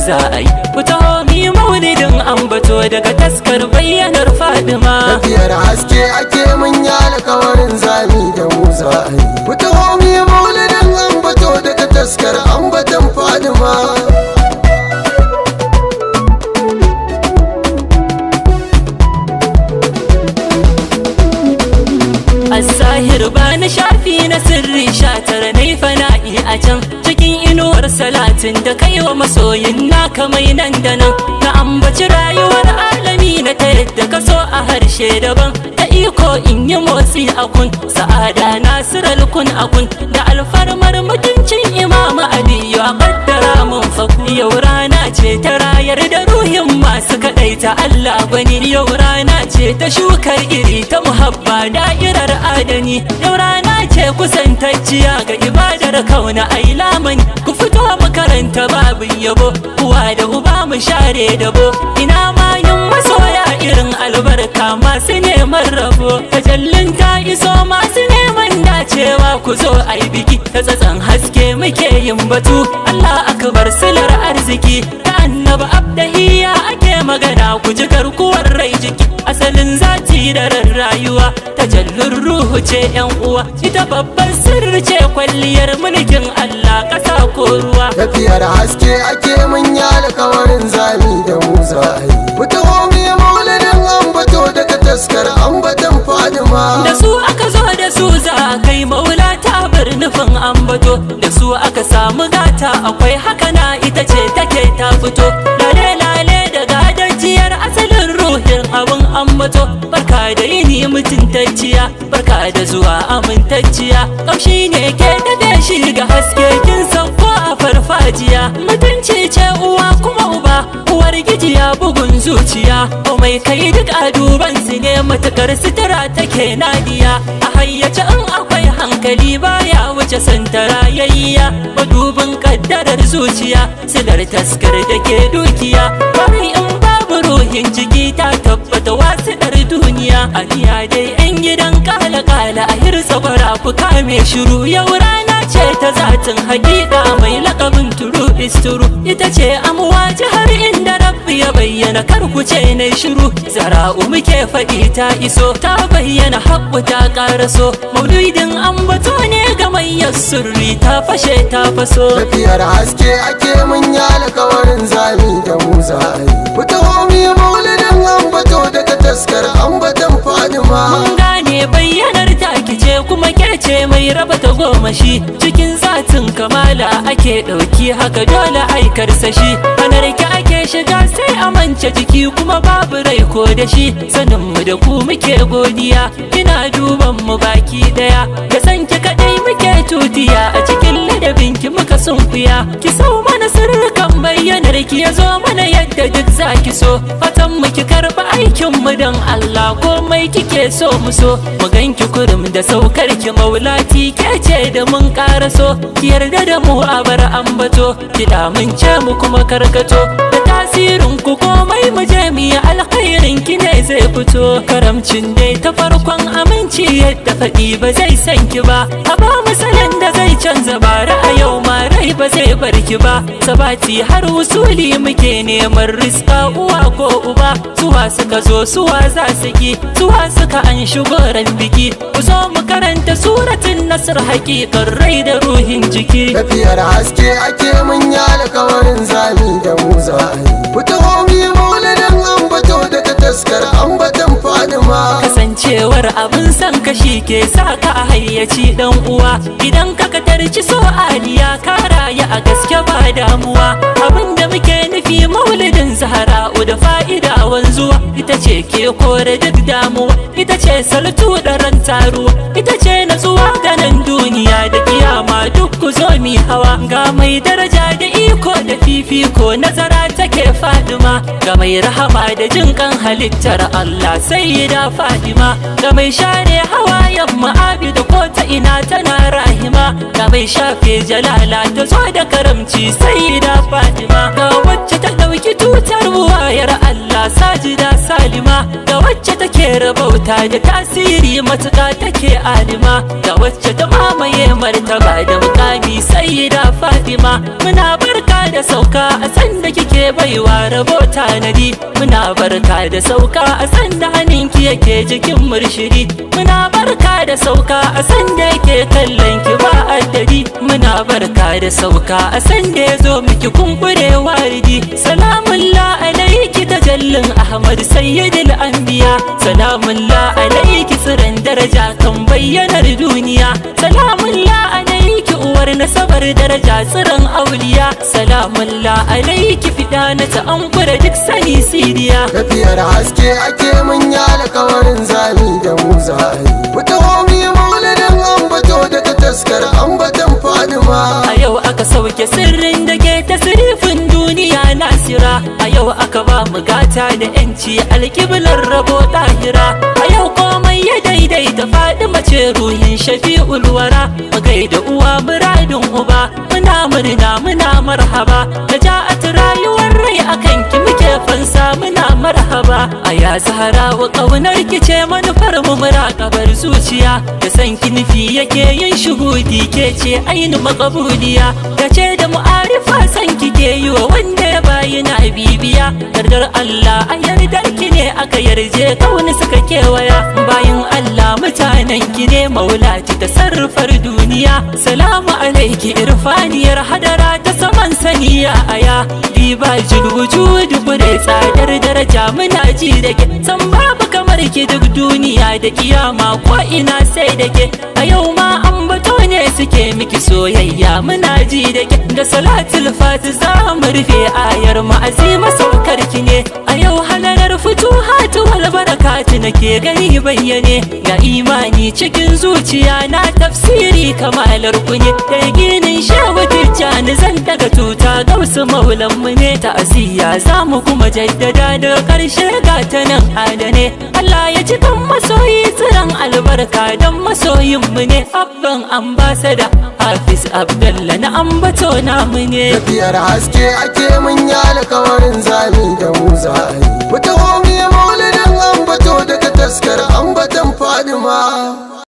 za a yi. Ku taho mi maulidin ambato daga taskar bayyanar Fadima. Tafiyar haske ake mun yi alkawarin zami da mu za a yi. Ku taho mi maulidin ambato daga taskar ambaton Fadima. Zahir ba na shafi na sirri 19 nai fana'i a can cikin inuwar salatin da kai wa masoyin naka mai nan da nan. Na ambaci rayuwar alami na ta yadda ka so a harshe daban. Ta iko in yi motsi a kun sa'ada nasiral kun a kun da alfarmar mutuncin Imam Aliyu a kaddara mun faku. Yau rana ce ta rayar da ruhin masu kaɗaita Allah bani. Yau rana ce ta shukar iri ta muhabba da'irar adani. Yau rana ce kusantacciya ga ibadar kauna ai lamani. Ku fito makaranta babin yabo uwa da uba mu share dabo. Ina ma yin masoya irin albarka masu neman rabo. Tajallin ta iso masu neman dacewa ku zo ai biki. Ta tsatsan haske muke yin batu Allah akbar silar arziki. Ta annabi abdahiya ake magana ku ji garkuwar rai jiki. Asalin zati da rayuwa tajallin ruhu ce yan uwa. Ita babban sirri ce kwalliyar mulkin Allah ƙasa ko ruwa. Tafiyar haske ake mun yi alkawarin zami da mu za a yi. Ku taho mi maulidin ambato daga taskar ambaton Fadima. Da su aka zo da su za a kai maula ta bar nufin ambato. Da su aka samu gata akwai haka na ita ce take ta fito. Lale lale da gadajiyar asalin ruhin abun ambato. Barka da yini mutuntacciya, barka da zuwa amintacciya. Ƙamshi ne ke tafe shi ga haske kin sauko a farfajiya. Mutunci ce uwa kuma uba, uwar gijiya bugun zuciya. O mai kai duk a duban su ne matukar sutura take nadiya. A hayyace in akwai hankali baya wuce santarayayya. Madubin kaddarar zuciya, silar taskar da ke dukiya. Bari in babu ruhin ciki ta tabbata wasiɗar duniya. Aniya dai 'yan gidan kala-kala a hirsa gwara ku kame shiru. Yau rana ce ta zatin hakika mai lakabin turu isturu. Ita ce amuwa jihar inda rabbi ya bayyana karku ce na shiru. Zara'u muke faɗi ta iso ta bayyana haƙƙu ta ƙaraso. Maulidin ambato ne ga mayyar sirri ta fashe ta faso. Tafiyar haske ake mun yi alkawarin zami da mu za a yi. Ku taho mi maulidin ambato daga taskar ambaton Fadima. Mun gane bayyanar taki ce kuma ce mai raba ta gomashi. Cikin zatin kamala ake ɗauki haka dole aikarsa shi. Hanarki ake shiga sai a mance jiki kuma babu rai ko da shi. Sanin mu da ku muke godiya ina duban mu baki daya. Da san ki kadai muke tutiya a cikin ladabin ki muka sunkuya. Ki sau mana sirrukan bayyanar ki ya zo mana yadda duk zaki so. Fatan mu ki karba aikin mu dan Allah komai kike so mu so. Mu ganki kurum da saukar ki maulati ke ce da mun karaso. Ki yarda da mu a bar ambato ki damunce mu kuma karkato. Da tasirin ku komai mu je mu yi alkhairin ki ne zai fito. Karamcin dai ta farkon aminci yadda faɗi ba zai san ki ba. A ba mu salon da zai canza bara a yau ma rai ba zai bar ki ba. Sabati har usuli muke neman riska uwa ko uba. Suwa suka zo suwa za su ki suwa suka an shigoran biki. Ku zo mu karanta suratun nasr hakikar rai da ruhin jiki. Tafiyar haske ake mun yi alkawarin zami da mu za a yi. Ku taho mi maulidin ambato daga taskar ambaton Fadima. Kasancewar abin san kashi ke sa ka a hayyaci dan uwa. Idan ka katarci so aliya ka raya a gaske ba damuwa. Abin da muke nufi maulidin Zahra'u da fa'ida wanzuwa. Ita ce ke kore duk damuwa, ita ce saltu da ran taruwa. Ita ce natsuwa ganin duniya da kiyama duk ku zo mi hawa. Ga mai daraja da iko da fifiko nazara take Fadima. Ga mai rahama da jin kan halittar Allah sayyida Fadima. Ga mai share hawayen ma'abi da ko ta ina tana rahima. Ga mai shafe jalala ta zo da karamci sayyida Fadima. Ga wacce ta dauki tutar wayar Allah sajida salima. Ga wacce take rabauta da tasiri matuƙa take alima. Ga wacce ta mamaye martaba da mukami sayyida Fadima. Muna barka da sauka a sanda kike baiwa rabo tanadi. Muna barka da sauka a sanda hannunki yake jikin murshidi. Muna barka da sauka a sanda yake kallon ki ba addadi. Muna barka da sauka a sanda ya zo miki kunkure waridi. Salamullah alaiki tajallin Ahmad sayyidil anbiya. Salamullah alaiki tsiran daraja kan bayyanar duniya. Salamullah alaiki uwar nasabar daraja tsiran auliya. Salamullah alaiki fida na ta'amfura duk sani sidiya. Tafiyar haske ake mun yi alkawarin zami da mu zai. Wata homi maulidin ambato daga taskar ambatan Fadima. A yau aka sauke sirrin da ke tasirifin duniya nasira. A yau aka ba mu gata da yanci alkiblar rabo tahira. A yau komai ya daidaita Fadima ce ruhin shafi'ul wara. Mu gaida uwa muradin uba, muna murna muna marhaba. Naja'at rayuwar rai akan ki muke fansa muna marhaba. A ya Zahra wa ƙaunar ki ce manufar mu muraƙabar zuciya. Da san ki nufi yake yin shuhudi ke ce ainu maqbuliya. Da ce da mu'arifa san ki ke yi wa wanda ya bayi na bibiya. Yardar Allah a yardar ki ne aka yarje kauni suka kewaya. Bayan Allah mutanen ki ne maulati ta sarrafar duniya. Salamu alaiki irfaniyar hadara ta saman saniya aya. Riba wujud gure tsadar daraja muna ji da ke. San babu kamar ki duk duniya da kiyama ko ina sai da ke. A yau ma ambato ne suke miki soyayya muna ji da ke. Da salatul fati za mu rufe ayar ma'azima saukar ki ne. A yau halalar futuhatu wal barakatu nake gani bayyane. Ga imani cikin zuciya na tafsiri kamalar ku ne. Da ginin shehu tijjani zan daga tuta gausu maulan mu ne. Ta'aziyya za mu kuma jaddada da karshe ga ta nan adane. Allah ya ci kan masoyi tsiran albarka dan masoyin mu ne. Abban ambasada Hafiz Abdallah na ambato namu ne. Tafiyar haske ake mun yi alkawarin zami da mu zai. Wata homi maulidin ambato daga taskar ambatan Fadima.